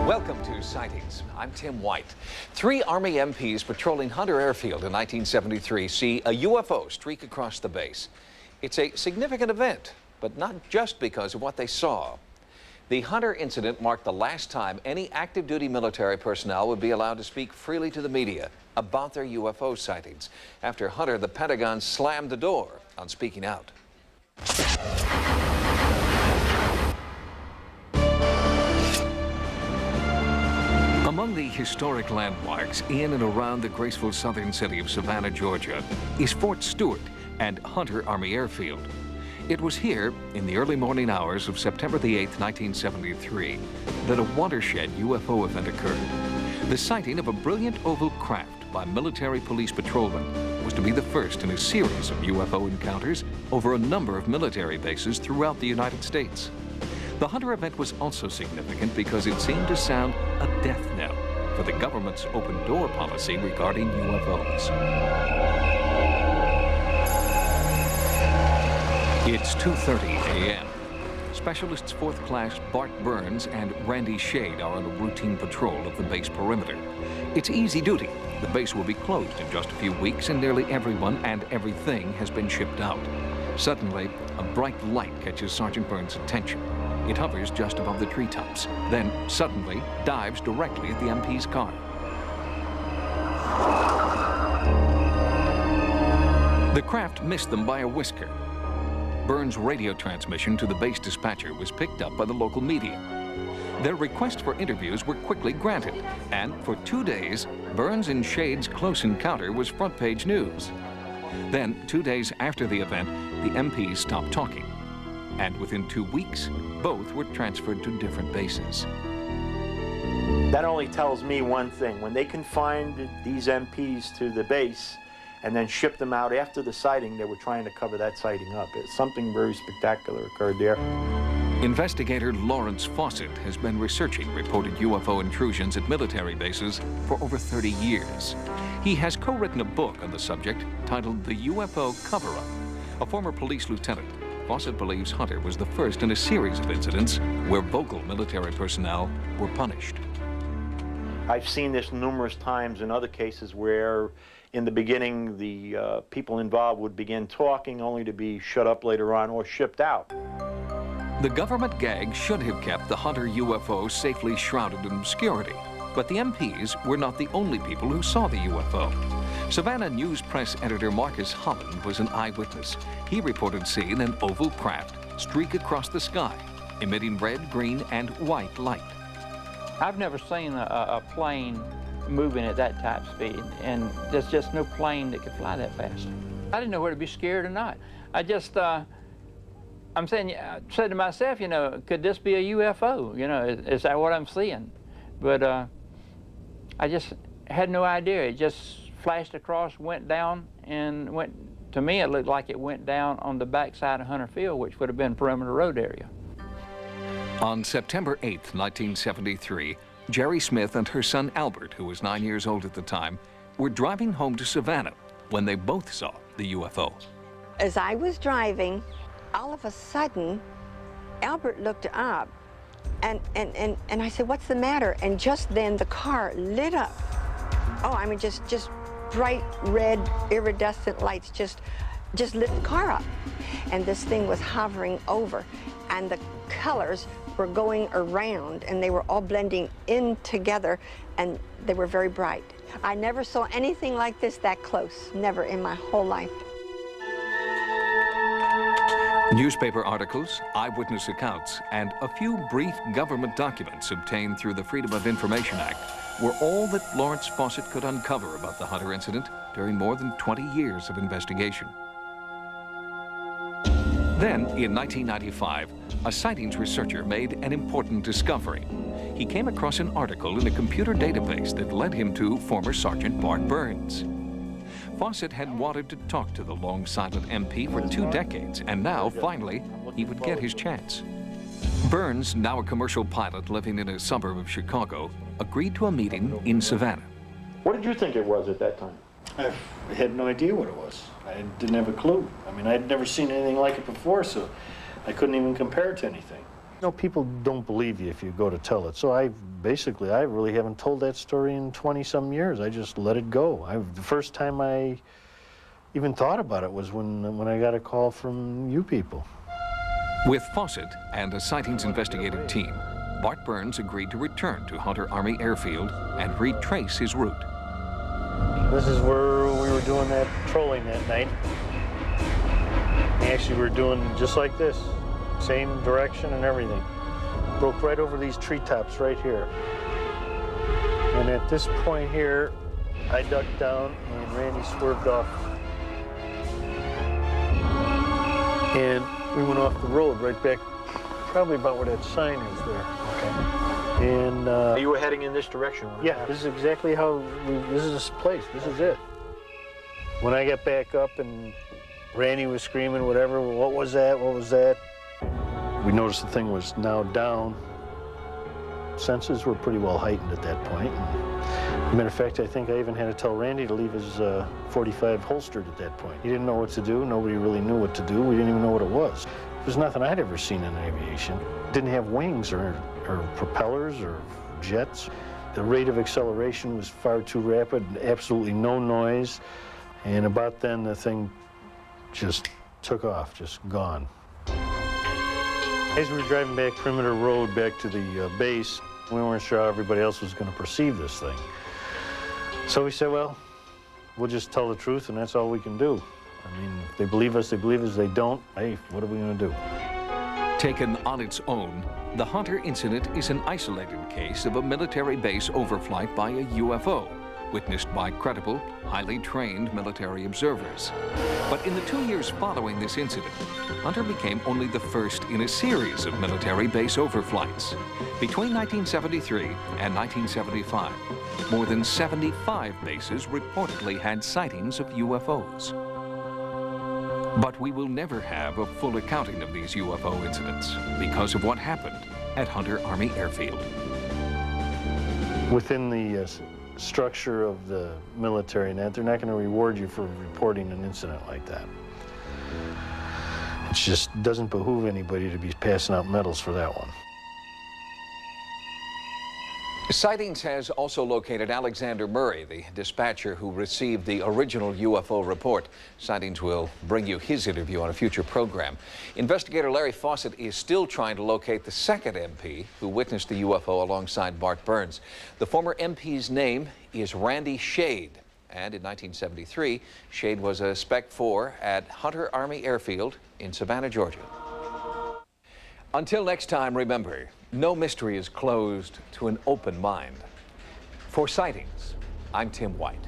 Welcome to Sightings. I'm Tim White. 3 Army MPs patrolling Hunter Airfield in 1973 see a UFO streak across the base. It's a significant event, but not just because of what they saw. The Hunter incident marked the last time any active duty military personnel would be allowed to speak freely to the media about their UFO sightings. After Hunter, the Pentagon slammed the door on speaking out. Among the historic landmarks in and around the graceful southern city of Savannah, Georgia, is Fort Stewart and Hunter Army Airfield. It was here, in the early morning hours of September the 8th, 1973, that a watershed UFO event occurred. The sighting of a brilliant oval craft by military police patrolmen was to be the first in a series of UFO encounters over a number of military bases throughout the United States. The Hunter event was also significant because it seemed to sound a death knell for the government's open door policy regarding UFOs. It's 2:30 a.m. Specialists 4th Class Bart Burns and Randy Shade are on a routine patrol of the base perimeter. It's easy duty. The base will be closed in just a few weeks and nearly everyone and everything has been shipped out. Suddenly, a bright light catches Sergeant Burns' attention. It hovers just above the treetops, then suddenly dives directly at the MP's car. The craft missed them by a whisker. Burns' radio transmission to the base dispatcher was picked up by the local media. Their requests for interviews were quickly granted, and for 2 days, Burns and Shade's close encounter was front-page news. Then, 2 days after the event, the MPs stopped talking. And within 2 weeks, both were transferred to different bases. That only tells me one thing. When they confined these MPs to the base and then shipped them out after the sighting, they were trying to cover that sighting up. Something very spectacular occurred there. Investigator Lawrence Fawcett has been researching reported UFO intrusions at military bases for over 30 years. He has co-written a book on the subject titled The UFO Cover-Up. A former police lieutenant, Fawcett believes Hunter was the first in a series of incidents where vocal military personnel were punished. I've seen this numerous times in other cases where in the beginning the people involved would begin talking only to be shut up later on or shipped out. The government gag should have kept the Hunter UFO safely shrouded in obscurity, but the MPs were not the only people who saw the UFO. Savannah News Press editor Marcus Holland was an eyewitness. He reported seeing an oval craft streak across the sky, emitting red, green, and white light. I've never seen a plane moving at that type speed, and there's just no plane that could fly that fast. I didn't know whether to be scared or not. I just, I said to myself, you know, could this be a UFO? You know, is that what I'm seeing? But I just had no idea. It just flashed across, went down, and to me it looked like it went down on the backside of Hunter Field, which would have been perimeter road area. On September 8th, 1973, Jerry Smith and her son Albert, who was 9 years old at the time, were driving home to Savannah when they both saw the UFO. As I was driving, all of a sudden, Albert looked up, and I said, "What's the matter?" And just then the car lit up. Oh, I mean, just bright red iridescent lights just lit the car up. And this thing was hovering over, and the colors were going around, and they were all blending in together, and they were very bright. I never saw anything like this that close, never in my whole life. Newspaper articles, eyewitness accounts, and a few brief government documents obtained through the Freedom of Information Act were all that Lawrence Fawcett could uncover about the Hunter incident during more than 20 years of investigation. Then, in 1995, a sightings researcher made an important discovery. He came across an article in a computer database that led him to former Sergeant Bart Burns. Fawcett had wanted to talk to the long silent MP for 2 decades, and now, finally, he would get his chance. Burns, now a commercial pilot living in a suburb of Chicago, agreed to a meeting in Savannah. What did you think it was at that time? I had no idea what it was. I didn't have a clue. I mean, I'd never seen anything like it before, so I couldn't even compare it to anything. know, people don't believe you if you go to tell it. So I really haven't told that story in 20-some years. I just let it go. The first time I even thought about it was when I got a call from you people. With Fawcett and a sightings investigative team, Bart Burns agreed to return to Hunter Army Airfield and retrace his route. This is where we were doing that trolling that night. Actually, we were doing just like this. Same direction and everything. Broke right over these treetops right here. And at this point here, I ducked down and Randy swerved off. And we went off the road right back, probably about where that sign is there. Okay. And You were heading in this direction? yeah, this is exactly how this is this place. This is it. When I got back up and Randy was screaming, whatever, what was that? What was that? We noticed the thing was now down. Senses were pretty well heightened at that point. As a matter of fact, I think I even had to tell Randy to leave his .45 holstered at that point. He didn't know what to do. Nobody really knew what to do. We didn't even know what it was. There's nothing I'd ever seen in aviation. It didn't have wings or propellers or jets. The rate of acceleration was far too rapid, absolutely no noise. And about then, the thing just took off, just gone. As we were driving back Perimeter Road back to the base, we weren't sure how everybody else was going to perceive this thing. So we said, well, we'll just tell the truth, and that's all we can do. I mean, if they believe us, they believe us. If they don't, hey, what are we going to do? Taken on its own, the Hunter incident is an isolated case of a military base overflight by a UFO, witnessed by credible, highly trained military observers. But in the 2 years following this incident, Hunter became only the first in a series of military base overflights. Between 1973 and 1975, more than 75 bases reportedly had sightings of UFOs. But we will never have a full accounting of these UFO incidents because of what happened at Hunter Army Airfield. Within the structure of the military and that, they're not going to reward you for reporting an incident like that. It just doesn't behoove anybody to be passing out medals for that one. Sightings has also located Alexander Murray, the dispatcher who received the original UFO report. Sightings will bring you his interview on a future program. Investigator Larry Fawcett is still trying to locate the second MP who witnessed the UFO alongside Bart Burns. The former MP's name is Randy Shade, and in 1973, Shade was a Spec 4 at Hunter Army Airfield in Savannah, Georgia. Until next time, remember, no mystery is closed to an open mind. For Sightings, I'm Tim White.